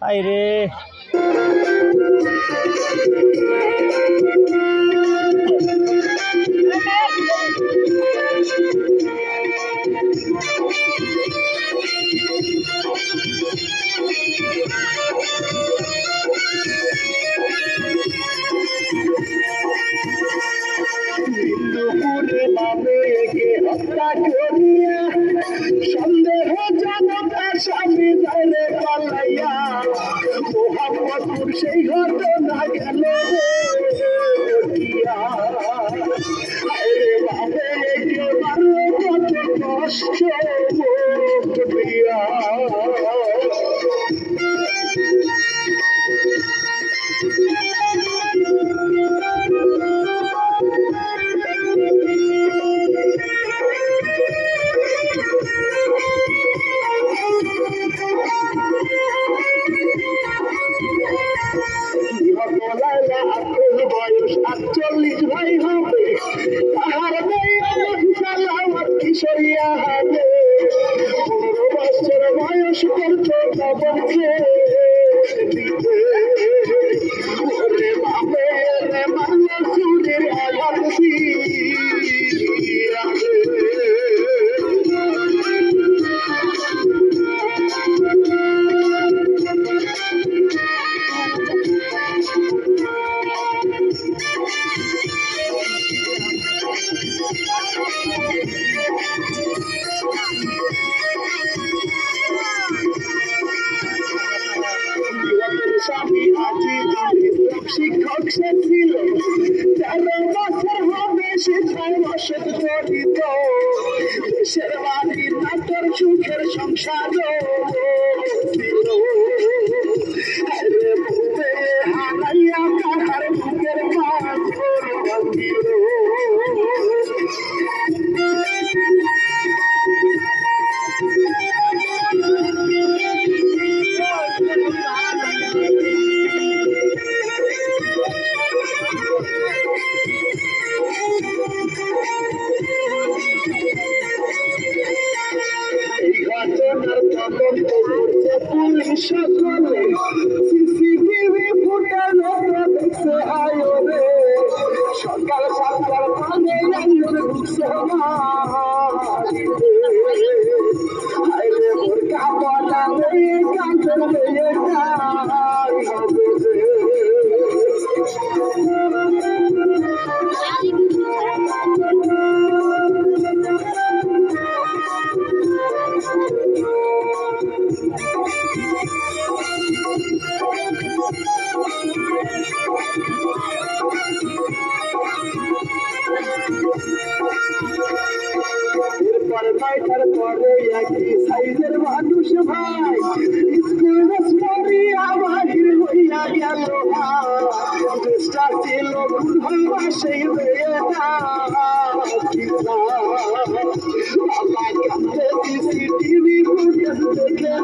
I রে দুপুরে বাবাকে হত্যা করিয়া সন্দেহ জনতার সামনে যাইলে পালাইয়া মোহাম্মদপুর সেই ঘটনা গেল ঘটিয়া বাবাকে মারো কত কষ্ট করিয়া বয়স 48 ভাই হবে তাহার কিশোরিয়া হবে 15 বছর বয়স করত বাবকে দিতে বাবে মারল চুরির আঘাত স্বামী আজি শিক্ষক সে ছিল 13 বছর হবে শিক্ষায় বসত জড়িত দেশের বাড়ি নাটোর সুখের সংসার ছিল হারাইয়া কাহার বুকের কাজ ছিল পুলিশ সকলে সিসিটিভি ফুটেজ দেখছে আয়োরে সকাল 7টার মানে ঢুকছে আইলে বোরকা পরা মেয়ে কাঁচের মেয়ে বাইটার পরে একই সাইজের মানুষ ভাই স্কুল বাস করিয়া বাহির হইয়া গেল চেষ্টা ছিল ভালোবাসেই মেয়েটা বাবা কাছে সিসিটিভি ফুটেজ দেখে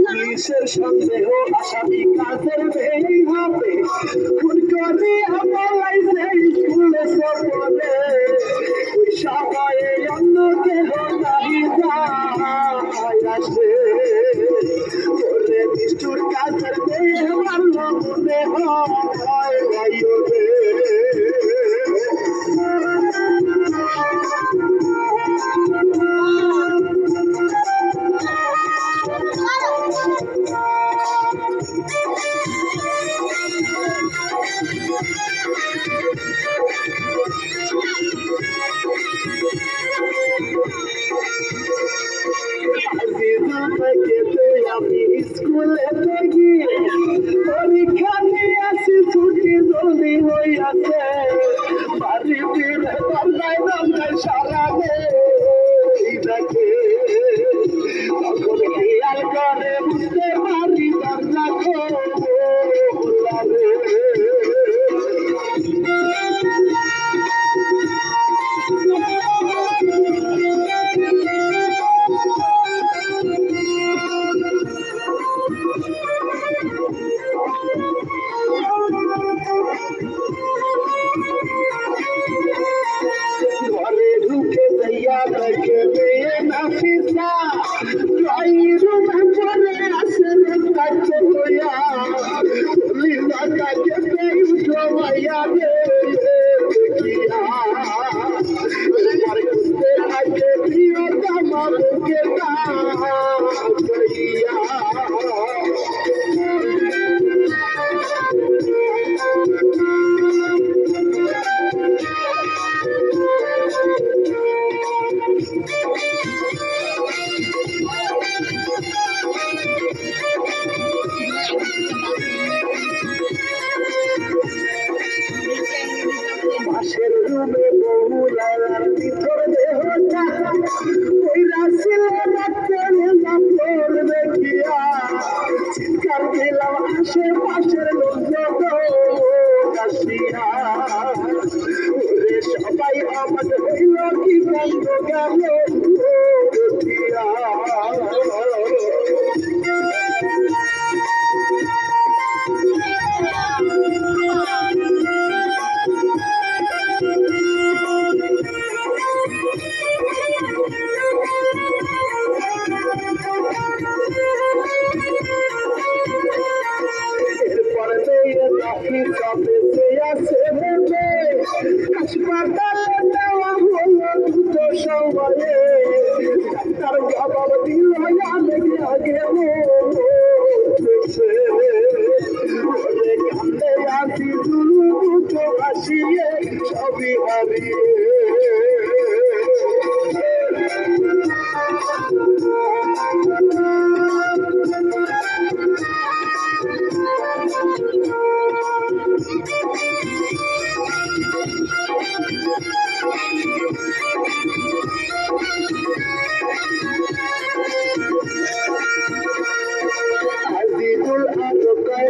পুলিশের সন্দেহ আসামি কাজের মেয়ে হবে খুন করে আমলাইছে স্কুলে সপনে ওই সময়ে অন্য কেহ নাহি যায় আসে ওরে নিষ্ঠুর কাজের মেয়ে মারল মনে হয় রে আমি স্কুলে গিয়ে পরীক্ষা দিয়ে আসি ছুটি জলদি হইয়াছে বাড়ি ফিরে দরজায় দরজায় সারা দেখে তখন খেয়াল করে বুঝতে পারি দরজা খোলা রে পাশের রুমে বহুলার ভিতর দেহটা কইরা ছিল ডাক্তার জাফর দেখিয়া চিৎকার দিলাম আশেপাশের লোকজন কাশিয়া ওরে সবাই আমার হইল কি বন্ধ গেল দেখিয়া হাসপাতালে দেওয়া হলো দ্রুত সময়ে ডাক্তার জবাব দিল অনেক আগে কান্দে আসি দ্রুত আসিয়ে সবই হারিয়ে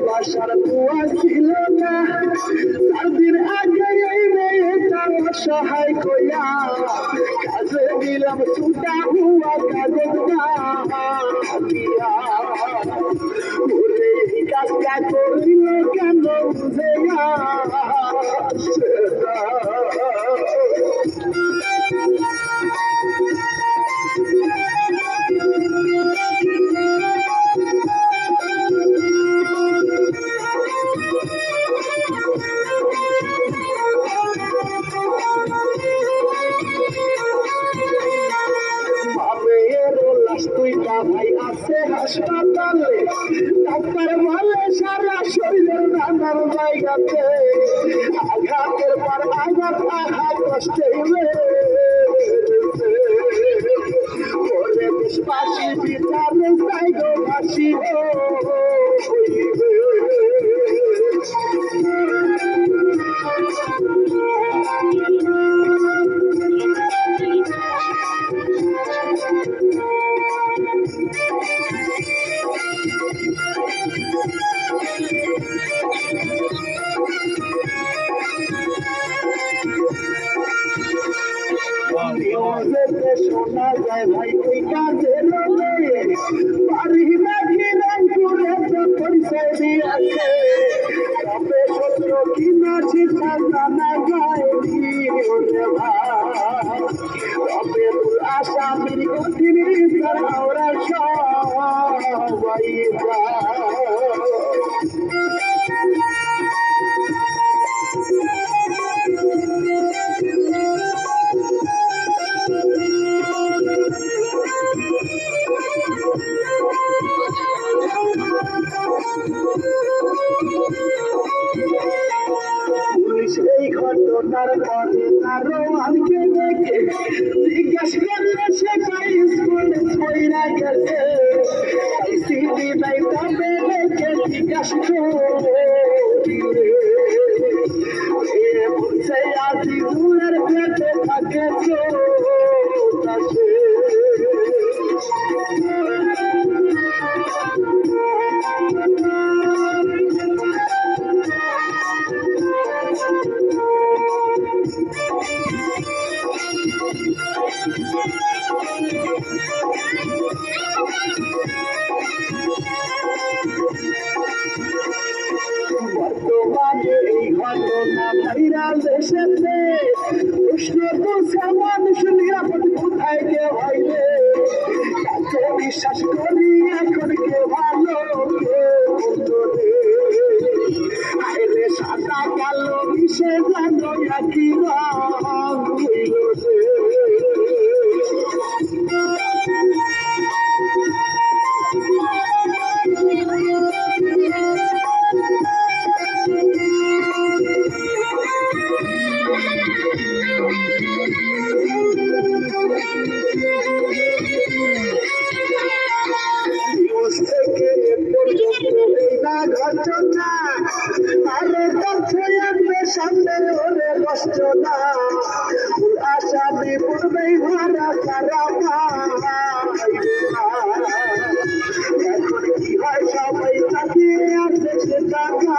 বাসার কুয়া ছিল না 4 দিন আগে এই মেয়েটা অসহায় কইয়া কাজে দিলাম সুতা হুয়া কাগজ দিয়া ওরে এই কাজটা করিল কেন বুঝে ভাই আছে হাসপাতালে ডাক্তার বলে সারা শরীরের নানার জায়গাতে আঘাতের পর আঘাত আঘাত কষ্টে দেশবাসী বিচারে জায়গা বাসি শোনা যায় ভাই ওই কাজের বাড়ি নাকি রংপুরে পরিচয় দিয়েছে তবে সত্য কিনা শিক্ষা জানা যায়নি তবে আসামির কঠিন বিচার ওরা সবাই এই ঘটনার পরে তারও আমাকে দেখে জিজ্ঞেস করলে সে স্কুলে ছইরা গেছে সিডি নাই তবে দেখে জিজ্ঞাস বলছে আজি দূরের পেটে থাকে বর্তমানে এই ঘটনা ভাইরাল দেশেতে প্রশ্ন তুলছে মানুষ নিরাপদ কোথায় কে হইলে কাকে বিশ্বাস করি এখন কে ভালো কে সাদা কালো মিশে জানো একই রং ঘটনা আরে তথ্য সামনে ওরে কষ্ট না ফুল আশাতে পড়বেই ভরা সারা এখন কি হয় সবাই তাকিয়ে আছে সে টাকা